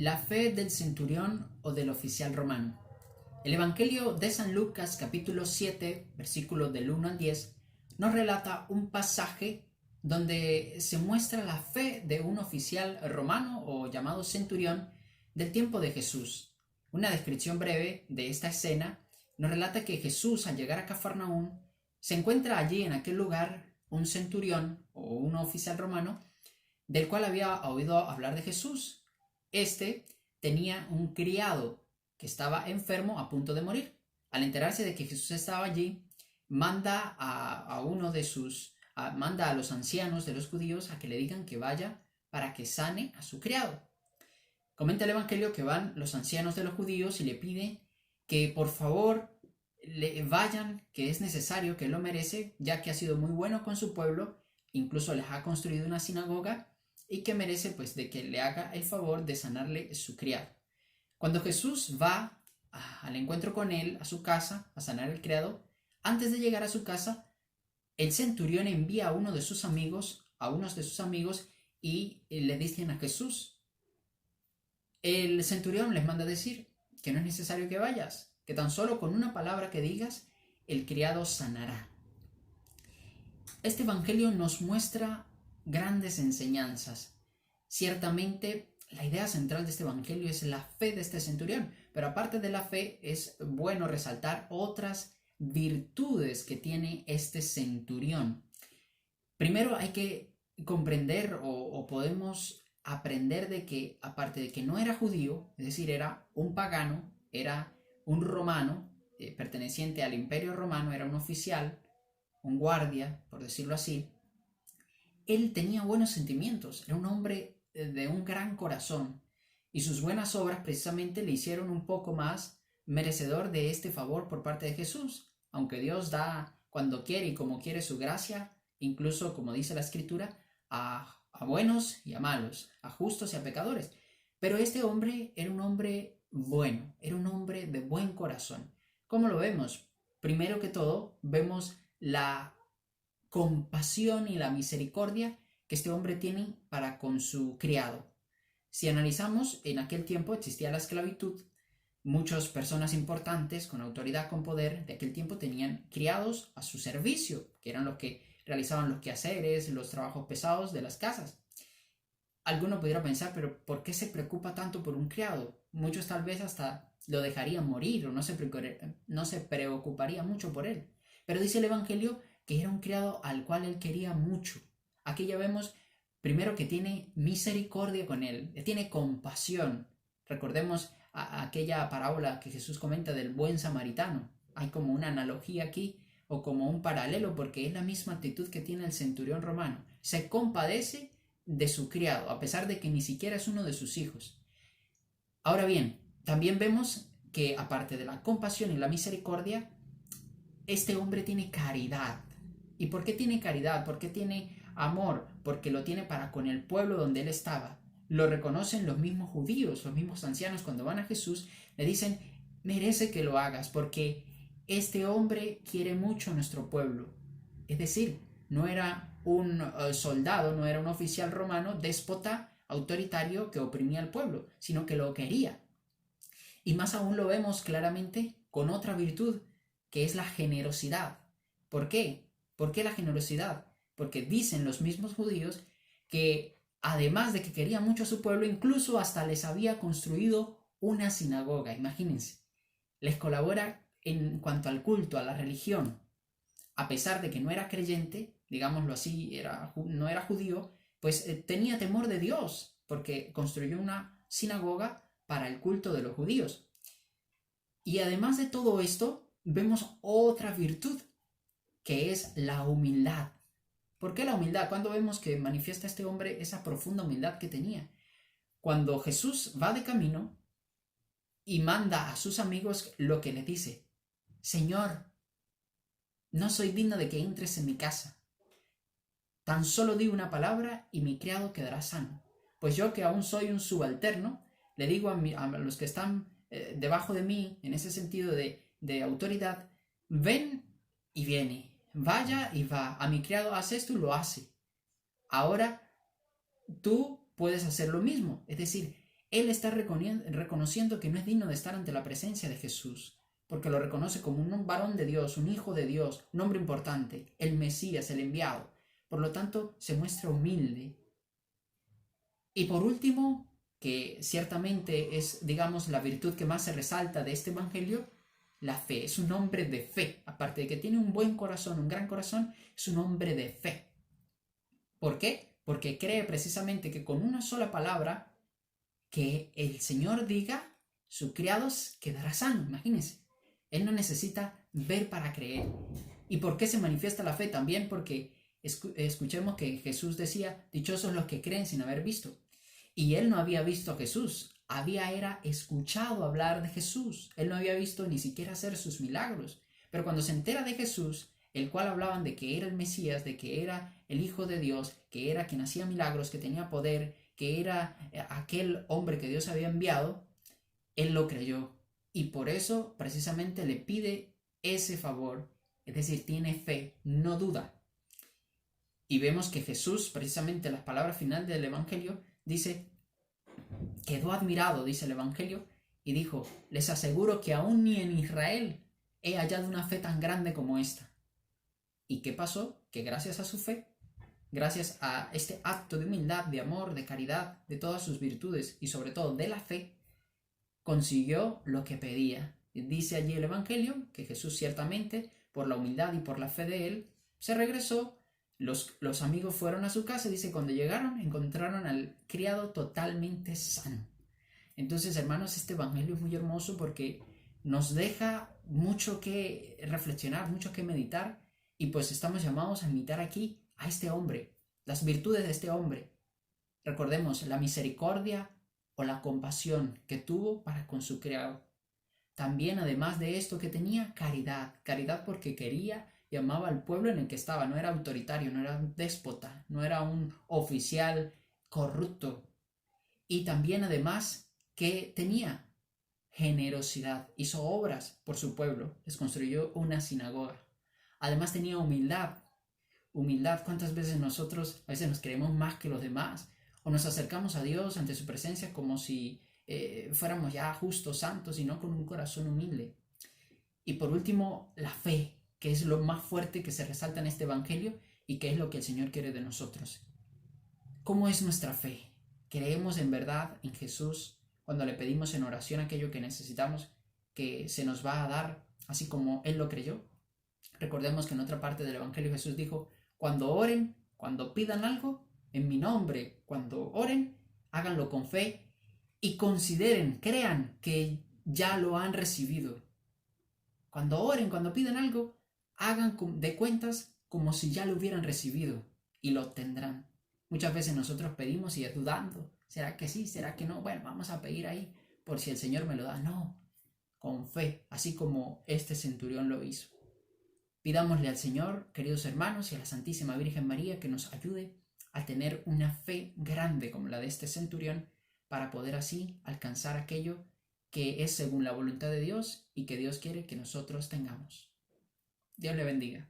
La fe del centurión o del oficial romano. El Evangelio de San Lucas, capítulo 7, versículos del 1 al 10, nos relata un pasaje donde se muestra la fe de un oficial romano o llamado centurión del tiempo de Jesús. Una descripción breve de esta escena nos relata que Jesús, al llegar a Cafarnaúm, se encuentra allí en aquel lugar un centurión o un oficial romano del cual había oído hablar de Jesús. Este tenía un criado que estaba enfermo a punto de morir. Al enterarse de que Jesús estaba allí, manda a los ancianos de los judíos a que le digan que vaya para que sane a su criado. Comenta el Evangelio que van los ancianos de los judíos y le piden que por favor le vayan, que es necesario, que él lo merece, ya que ha sido muy bueno con su pueblo, incluso les ha construido una sinagoga y que merece pues de que le haga el favor de sanarle su criado. Cuando Jesús va al encuentro con él, a su casa, a sanar el criado, antes de llegar a su casa, el centurión envía a unos de sus amigos, y le dicen a Jesús. El centurión les manda decir que no es necesario que vayas, que tan solo con una palabra que digas, el criado sanará. Este evangelio nos muestra grandes enseñanzas. Ciertamente, la idea central de este evangelio es la fe de este centurión, pero aparte de la fe es bueno resaltar otras virtudes que tiene este centurión. Primero hay que comprender o podemos aprender de que, aparte de que no era judío, es decir, era un pagano, era un romano, perteneciente al imperio romano, era un oficial, un guardia, por decirlo así, él tenía buenos sentimientos, era un hombre de un gran corazón, y sus buenas obras precisamente le hicieron un poco más merecedor de este favor por parte de Jesús, aunque Dios da cuando quiere y como quiere su gracia, incluso como dice la Escritura, a buenos y a malos, a justos y a pecadores. Pero este hombre era un hombre bueno, era un hombre de buen corazón. ¿Cómo lo vemos? Primero que todo, vemos la compasión y la misericordia que este hombre tiene para con su criado. Si analizamos, en aquel tiempo existía la esclavitud. Muchas personas importantes con autoridad, con poder de aquel tiempo tenían criados a su servicio, que eran los que realizaban los quehaceres, los trabajos pesados de las casas. Alguno pudiera pensar, pero ¿por qué se preocupa tanto por un criado? Muchos tal vez hasta lo dejarían morir o no se preocuparía mucho por él. Pero dice el Evangelio que era un criado al cual él quería mucho. Aquí ya vemos primero que tiene misericordia con él, tiene compasión. Recordemos aquella parábola que Jesús comenta del buen samaritano. Hay como una analogía aquí o como un paralelo, porque es la misma actitud que tiene el centurión romano. Se compadece de su criado, a pesar de que ni siquiera es uno de sus hijos. Ahora bien, también vemos que aparte de la compasión y la misericordia, este hombre tiene caridad. ¿Y por qué tiene caridad? ¿Por qué tiene amor? Porque lo tiene para con el pueblo donde él estaba. Lo reconocen los mismos judíos, los mismos ancianos cuando van a Jesús, le dicen, merece que lo hagas porque este hombre quiere mucho a nuestro pueblo. Es decir, no era un soldado, no era un oficial romano, déspota, autoritario que oprimía al pueblo, sino que lo quería. Y más aún lo vemos claramente con otra virtud, que es la generosidad. ¿Por qué? ¿Por qué la generosidad? Porque dicen los mismos judíos que además de que quería mucho a su pueblo, incluso hasta les había construido una sinagoga, imagínense. Les colabora en cuanto al culto, a la religión. A pesar de que no era creyente, digámoslo así, no era judío, pues tenía temor de Dios, porque construyó una sinagoga para el culto de los judíos. Y además de todo esto, vemos otra virtud, que es la humildad. ¿Por qué la humildad? ¿Cuándo vemos que manifiesta este hombre esa profunda humildad que tenía? Cuando Jesús va de camino y manda a sus amigos lo que le dice: Señor, no soy digno de que entres en mi casa. Tan solo di una palabra y mi criado quedará sano. Pues yo, que aún soy un subalterno, le digo a los que están debajo de mí, en ese sentido de autoridad, ven y viene, vaya y va, a mi criado hace esto y lo hace. Ahora tú puedes hacer lo mismo. Es decir, Él está reconociendo que no es digno de estar ante la presencia de Jesús, porque lo reconoce como un varón de Dios, un hijo de Dios, un hombre importante, el Mesías, el enviado. Por lo tanto, se muestra humilde. Y por último, que ciertamente es, digamos, la virtud que más se resalta de este evangelio, la fe. Es un hombre de fe. Aparte de que tiene un buen corazón, un gran corazón, es un hombre de fe. ¿Por qué? Porque cree precisamente que con una sola palabra que el Señor diga, su criado quedará sano. Imagínense. Él no necesita ver para creer. ¿Y por qué se manifiesta la fe? También porque escuchemos que Jesús decía, dichosos los que creen sin haber visto. Y él no había visto a Jesús, era escuchado hablar de Jesús. Él no había visto ni siquiera hacer sus milagros. Pero cuando se entera de Jesús, el cual hablaban de que era el Mesías, de que era el Hijo de Dios, que era quien hacía milagros, que tenía poder, que era aquel hombre que Dios había enviado, él lo creyó. Y por eso precisamente le pide ese favor. Es decir, tiene fe, no duda. Y vemos que Jesús, precisamente en las palabras finales del Evangelio, dice, quedó admirado, dice el Evangelio, y dijo, les aseguro que aún ni en Israel he hallado una fe tan grande como esta. ¿Y qué pasó? Que gracias a su fe, gracias a este acto de humildad, de amor, de caridad, de todas sus virtudes y sobre todo de la fe, consiguió lo que pedía. Dice allí el Evangelio que Jesús ciertamente, por la humildad y por la fe de él, se regresó. Los amigos fueron a su casa y dice, cuando llegaron encontraron al criado totalmente sano. Entonces, hermanos, este evangelio es muy hermoso porque nos deja mucho que reflexionar, mucho que meditar, y pues estamos llamados a imitar aquí a este hombre, las virtudes de este hombre. Recordemos la misericordia o la compasión que tuvo para con su criado. También, además de esto que tenía, caridad porque quería y amaba al pueblo en el que estaba. No era autoritario, no era un déspota, no era un oficial corrupto. Y también, además, que tenía generosidad. Hizo obras por su pueblo. Les construyó una sinagoga. Además tenía humildad. Humildad, ¿cuántas veces nosotros a veces nos creemos más que los demás? O nos acercamos a Dios ante su presencia como si fuéramos ya justos, santos y no con un corazón humilde. Y por último, la fe, que es lo más fuerte que se resalta en este evangelio y que es lo que el Señor quiere de nosotros. ¿Cómo es nuestra fe? ¿Creemos en verdad en Jesús cuando le pedimos en oración aquello que necesitamos, que se nos va a dar así como Él lo creyó? Recordemos que en otra parte del evangelio Jesús dijo, cuando oren, cuando pidan algo en mi nombre, cuando oren, háganlo con fe y consideren, crean que ya lo han recibido. Cuando oren, cuando pidan algo, hagan de cuentas como si ya lo hubieran recibido y lo obtendrán. Muchas veces nosotros pedimos y es dudando. ¿Será que sí? ¿Será que no? Bueno, vamos a pedir ahí por si el Señor me lo da. No, con fe, así como este centurión lo hizo. Pidámosle al Señor, queridos hermanos, y a la Santísima Virgen María que nos ayude a tener una fe grande como la de este centurión para poder así alcanzar aquello que es según la voluntad de Dios y que Dios quiere que nosotros tengamos. Dios le bendiga.